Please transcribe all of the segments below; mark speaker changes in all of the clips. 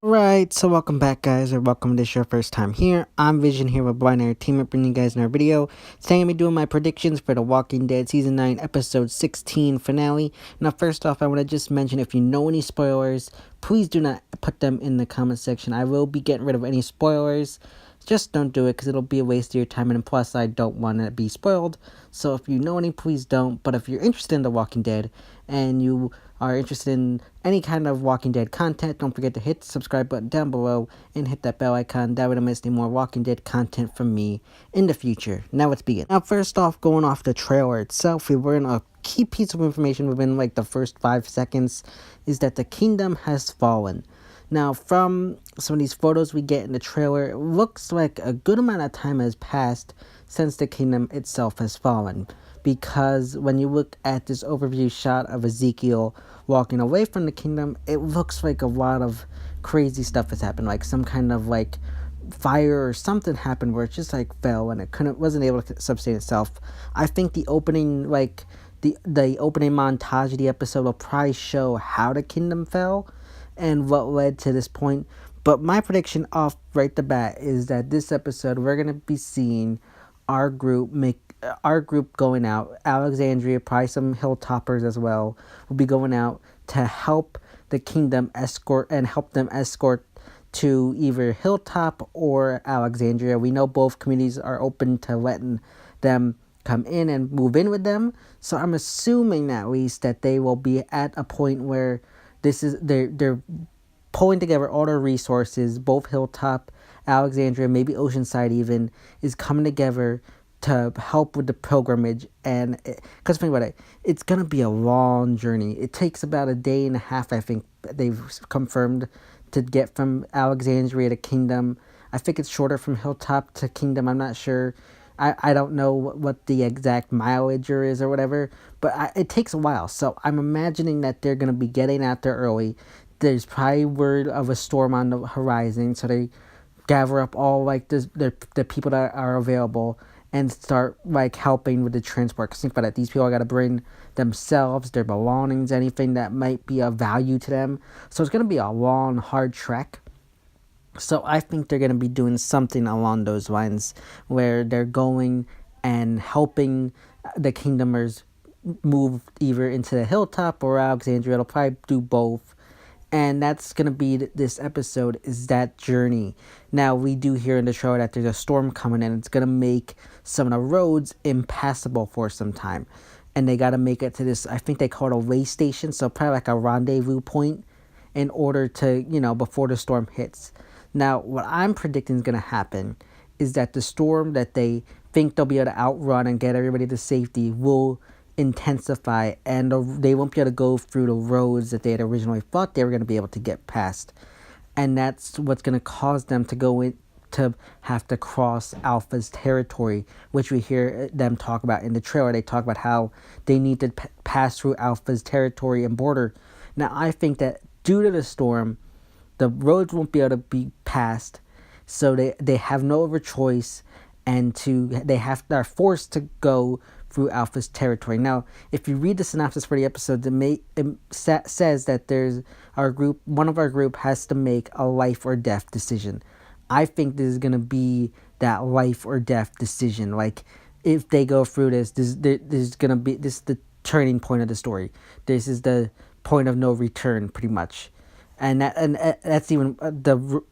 Speaker 1: Right, so welcome back, guys, or welcome to this your first time here. I'm Vision here with Blind Entertainment, bringing you guys another video. Today I'm going to be doing my predictions for The Walking Dead Season 9, Episode 16 finale. Now, first off, I want to just mention, if you know any spoilers, please do not put them in the comment section. I will be getting rid of any spoilers. Just don't do it, because it'll be a waste of your time, and plus, I don't want to be spoiled. So if you know any, please don't. But if you're interested in The Walking Dead, and you are interested in any kind of Walking Dead content, don't forget to hit the subscribe button down below and hit that bell icon. That way, don't miss any more Walking Dead content from me in the future. Now let's begin. Now, first off, going off the trailer itself, we learn a key piece of information within like the first 5 seconds is that the kingdom has fallen. Now, from some of these photos we get in the trailer, it looks like a good amount of time has passed since the kingdom itself has fallen. Because when you look at this overview shot of Ezekiel walking away from the kingdom, it looks like a lot of crazy stuff has happened. Like some kind of like fire or something happened where it just like fell and it wasn't able to sustain itself. I think the opening the opening montage of the episode will probably show how the kingdom fell and what led to this point. But my prediction off right the bat is that this episode we're gonna be seeing our group going out. Alexandria, probably some hilltoppers as well, will be going out to help the kingdom help them escort to either Hilltop or Alexandria. We know both communities are open to letting them come in and move in with them. So I'm assuming at least that they will be at a point where they're pulling together all their resources. Both Hilltop, Alexandria, maybe Oceanside even, is coming together to help with the pilgrimage. And because think about it, it's gonna be a long journey. It takes about a day and a half, I think they've confirmed, to get from Alexandria to Kingdom. I think it's shorter from Hilltop to Kingdom. I'm not sure. I don't know what the exact mileage is or whatever, but it takes a while. So I'm imagining that they're going to be getting out there early. There's probably word of a storm on the horizon, so they gather up all like the people that are available and start like helping with the transport. Cause think about it, these people got to bring themselves, their belongings, anything that might be of value to them. So it's going to be a long, hard trek. So I think they're going to be doing something along those lines where they're going and helping the kingdomers move either into the Hilltop or Alexandria. It'll probably do both. And that's going to be this episode, is that journey. Now, we do hear in the trailer that there's a storm coming in. It's going to make some of the roads impassable for some time. And they got to make it to this, I think they call it a way station. So probably like a rendezvous point in order to, before the storm hits. Now, what I'm predicting is going to happen is that the storm that they think they'll be able to outrun and get everybody to safety will intensify, and they won't be able to go through the roads that they had originally thought they were going to be able to get past. And that's what's going to cause them to go in, to have to cross Alpha's territory, which we hear them talk about in the trailer. They talk about how they need to pass through Alpha's territory and border. Now, I think that due to the storm, the roads won't be able to be passed, so they have no other choice, and they're forced to go through Alpha's territory. Now, if you read the synopsis for the episode, it says that one of our group has to make a life or death decision. I think this is gonna be that life or death decision. Like, if they go through this is the turning point of the story. This is the point of no return, pretty much. And that's even the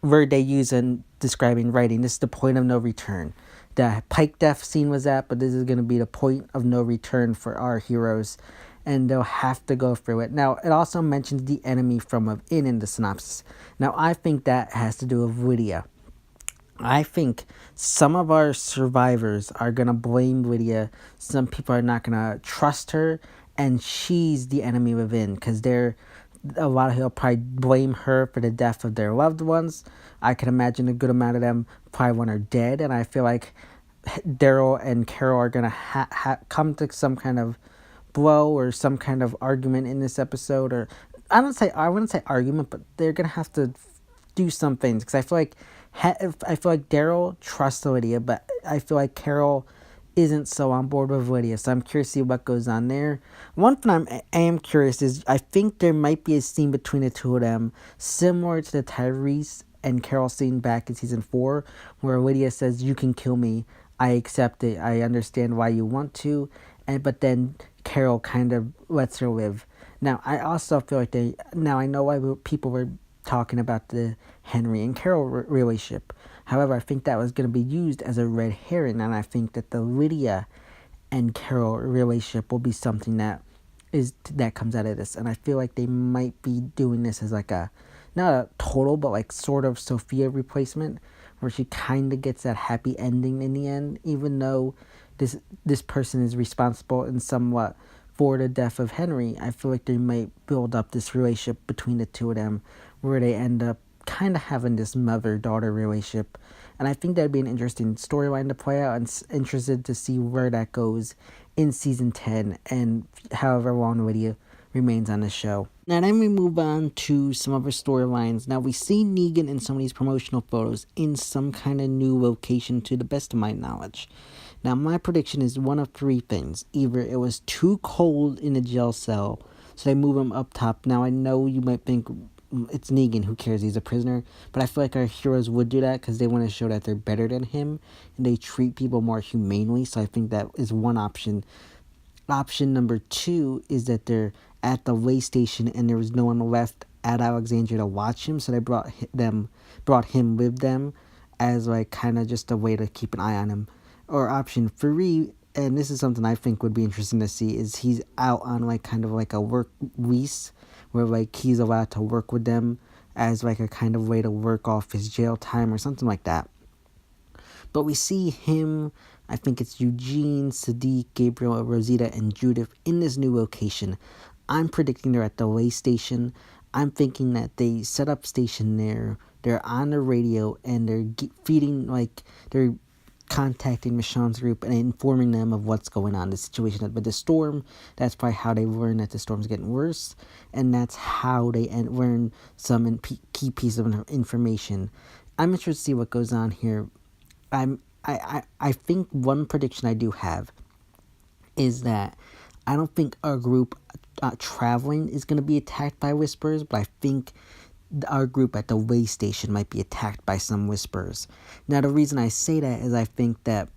Speaker 1: word they use in describing writing. This is the point of no return. The Pike death scene was that, but this is going to be the point of no return for our heroes, and they'll have to go through it. Now, it also mentions the enemy from within in the synopsis. Now, I think that has to do with Lydia. I think some of our survivors are going to blame Lydia. Some people are not going to trust her, and she's the enemy within, because a lot of people probably blame her for the death of their loved ones. I can imagine a good amount of them probably want her dead, and I feel like Daryl and Carol are going to come to some kind of blow or some kind of argument in this episode. Or I wouldn't say argument, but they're going to have to do some things, because I feel like Daryl trusts Lydia, but I feel like Carol isn't so on board with Lydia, so I'm curious to see what goes on there. One thing I am curious is I think there might be a scene between the two of them similar to the Tyrese and Carol scene back in season 4, where Lydia says, "You can kill me. I accept it. I understand why you want to," but then Carol kind of lets her live. Now I also feel like now I know why people were talking about the Henry and Carol relationship. However, I think that was going to be used as a red herring, and I think that the Lydia and Carol relationship will be something that comes out of this. And I feel like they might be doing this as like a not a total, but like sort of Sophia replacement, where she kind of gets that happy ending in the end, even though this person is responsible in somewhat for the death of Henry. I feel like they might build up this relationship between the two of them, where they end up kind of having this mother-daughter relationship. And I think that'd be an interesting storyline to play out, and interested to see where that goes in season 10 and however long Lydia remains on the show. Now then we move on to some other storylines. Now we see Negan in some of these promotional photos in some kind of new location to the best of my knowledge. Now my prediction is one of three things. Either it was too cold in the jail cell, so they move him up top. Now I know you might think it's Negan, who cares, he's a prisoner, but I feel like our heroes would do that because they want to show that they're better than him and they treat people more humanely. So I think that is one option. Option number 2 is that they're at the way station and there was no one left at Alexandria to watch him, so they brought him with them as like kind of just a way to keep an eye on him. Or option 3, and this is something I think would be interesting to see, is he's out on like kind of like a work lease where like he's allowed to work with them as like a kind of way to work off his jail time or something like that. But we see him, I think it's Eugene, Sadiq, Gabriel, Rosita, and Judith in this new location. I'm predicting they're at the way station. I'm thinking that they set up station there. They're on the radio and they're feeding, like, they're contacting Michonne's group and informing them of what's going on, the situation with the storm. That's probably how they learn that the storm's getting worse, and that's how they learn some key piece of information. I'm interested to see what goes on here. I think one prediction I do have is that I don't think our group traveling is going to be attacked by Whisperers, but I think our group at the way station might be attacked by some Whisperers. Now, the reason I say that is I think that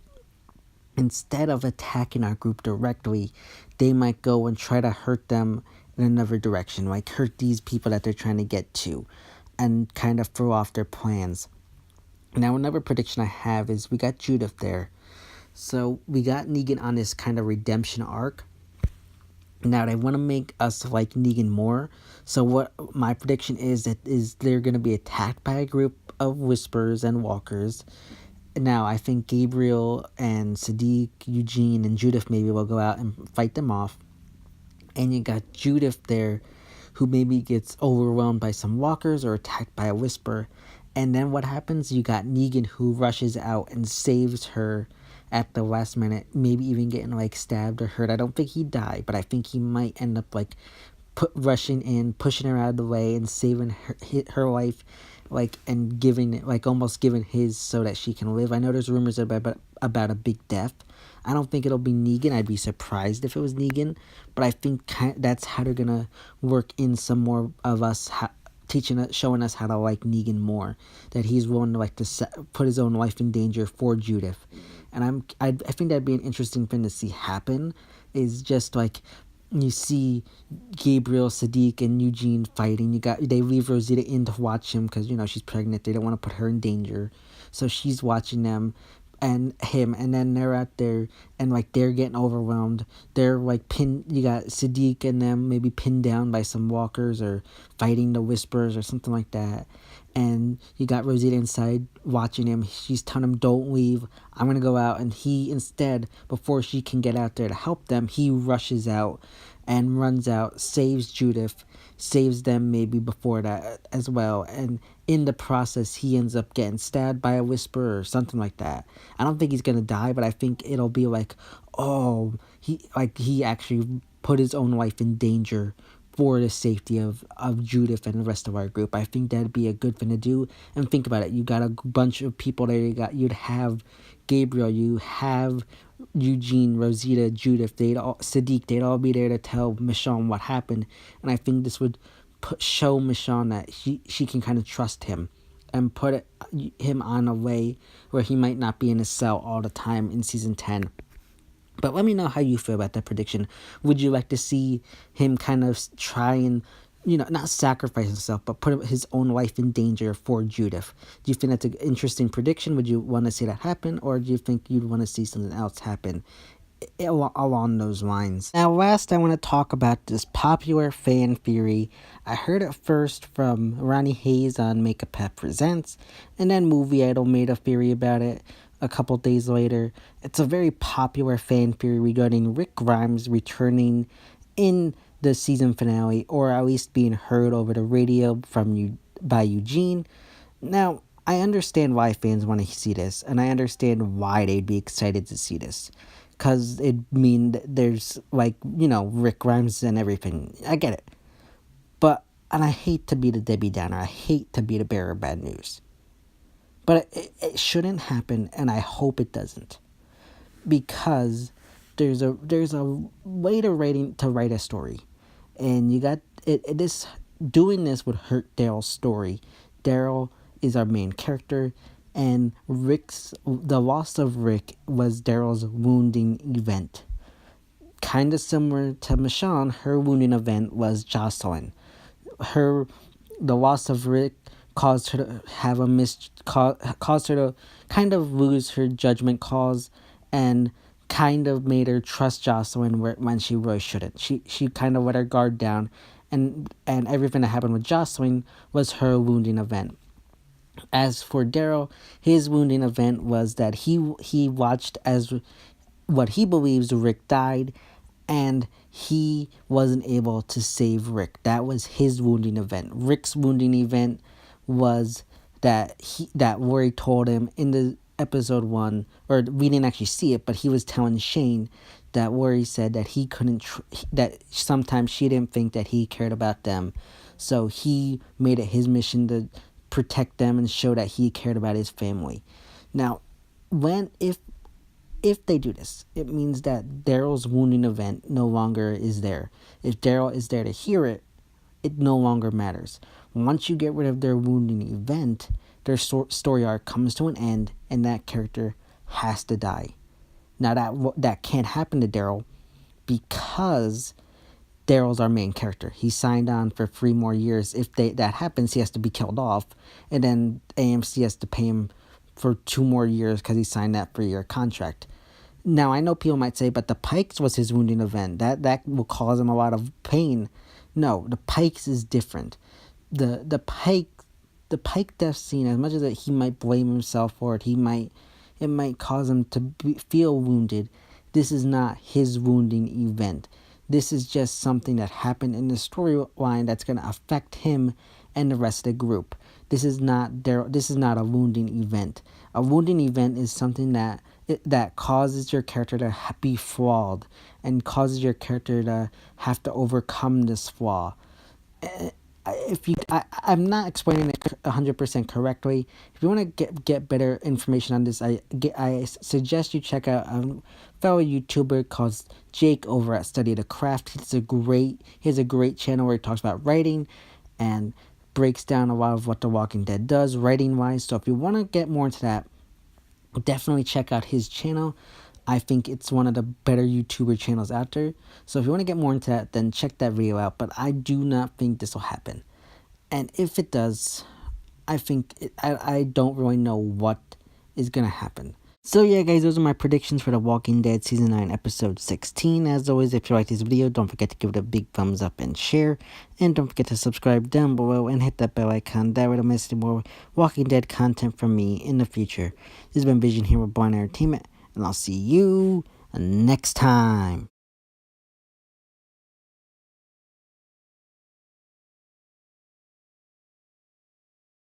Speaker 1: instead of attacking our group directly, they might go and try to hurt them in another direction, like hurt these people that they're trying to get to, and kind of throw off their plans. Now, another prediction I have is we got Judith there. So we got Negan on this kind of redemption arc. Now they want to make us like Negan more. So what my prediction is that they're going to be attacked by a group of Whisperers and Walkers. Now I think Gabriel and Sadiq, Eugene, and Judith maybe will go out and fight them off. And you got Judith there, who maybe gets overwhelmed by some Walkers or attacked by a Whisperer. And then what happens? You got Negan, who rushes out and saves her at the last minute, maybe even getting like stabbed or hurt. I don't think he'd die, but I think he might end up like rushing in, pushing her out of the way, and saving her life, like, and giving it, like, almost giving his so that she can live. I know there's rumors about a big death. I don't think it'll be Negan. I'd be surprised if it was Negan, but I think that's how they're gonna work in some more of us. Showing us how to like Negan more, that he's willing to like to put his own life in danger for Judith, and I think that'd be an interesting thing to see happen. Is just like you see Gabriel, Sadiq, and Eugene fighting. They leave Rosita in to watch him because she's pregnant. They don't want to put her in danger, so she's watching them and him, and then they're out there and like they're getting overwhelmed. They're like you got Sadiq and them maybe pinned down by some Walkers or fighting the Whisperers or something like that, and you got Rosita inside watching him. She's telling him, "Don't leave, I'm gonna go out," and he instead, before she can get out there to help them, he rushes out and runs out, saves Judith, saves them maybe before that as well, and in the process he ends up getting stabbed by a Whisperer or something like that. I don't think he's gonna die, but I think it'll be like, oh, he actually put his own life in danger for the safety of Judith and the rest of our group. I think that'd be a good thing to do. And think about it. You got a bunch of people there. You'd have Gabriel, you have Eugene, Rosita, Judith, Sadiq, they'd all be there to tell Michonne what happened. And I think this would show Michonne that she can kind of trust him and put him on a way where he might not be in a cell all the time in season 10. But let me know how you feel about that prediction. Would you like to see him kind of try and, not sacrifice himself, but put his own life in danger for Judith? Do you think that's an interesting prediction? Would you want to see that happen? Or do you think you'd want to see something else happen along those lines? Now, last, I want to talk about this popular fan theory. I heard it first from Ronnie Hayes on Make a Pet Presents, and then Movie Idol made a theory about it a couple days later. It's a very popular fan theory regarding Rick Grimes returning in the season finale, or at least being heard over the radio by Eugene. Now, I understand why fans want to see this, and I understand why they'd be excited to see this, because it mean that there's Rick Grimes and everything. I get it, and I hate to be the Debbie Downer. I hate to be the bearer of bad news. But it shouldn't happen, and I hope it doesn't, because there's a way to write a story, and you got it. Doing this would hurt Daryl's story. Daryl is our main character, and the loss of Rick was Daryl's wounding event. Kind of similar to Michonne, her wounding event was Jocelyn. The loss of Rick caused her to have caused her to kind of lose her judgment calls, and kind of made her trust Jocelyn when she really shouldn't. She kind of let her guard down, and everything that happened with Jocelyn was her wounding event. As for Daryl, his wounding event was that he watched as what he believes Rick died, and he wasn't able to save Rick. That was his wounding event. Rick's wounding event was that Rory told him in the episode 1, or we didn't actually see it, but he was telling Shane that Rory said that he couldn't, that sometimes she didn't think that he cared about them. So he made it his mission to protect them and show that he cared about his family. Now, if they do this, it means that Daryl's wounding event no longer is there. If Daryl is there to hear it, it no longer matters. Once you get rid of their wounding event, their story arc comes to an end, and that character has to die. Now, that can't happen to Daryl, because Daryl's our main character. He signed on for 3 more years. If that happens, he has to be killed off, and then AMC has to pay him for 2 more years because he signed that 3-year contract. Now, I know people might say, but the Pikes was his wounding event. That will cause him a lot of pain. No, the Pikes is different. The Pike death scene, as much as that he might blame himself for it, it might cause him to feel wounded. This is not his wounding event. This is just something that happened in the storyline that's going to affect him and the rest of the group. This is not a wounding event. A wounding event is something that causes your character to be flawed, and causes your character to have to overcome this flaw. I'm not explaining it 100% correctly. If you want to get better information on this, I suggest you check out a fellow YouTuber called Jake over at Study the Craft. He has a great channel where he talks about writing and breaks down a lot of what The Walking Dead does writing wise. So if you want to get more into that, definitely check out his channel. I think it's one of the better YouTuber channels out there. So if you want to get more into that, then check that video out. But I do not think this will happen. And if it does, I don't really know what is going to happen. So yeah, guys, those are my predictions for The Walking Dead Season 9, Episode 16. As always, if you like this video, don't forget to give it a big thumbs up and share. And don't forget to subscribe down below and hit that bell icon. That way don't miss any more Walking Dead content from me in the future. This has been Vision here with Blind Entertainment, and I'll see you next time.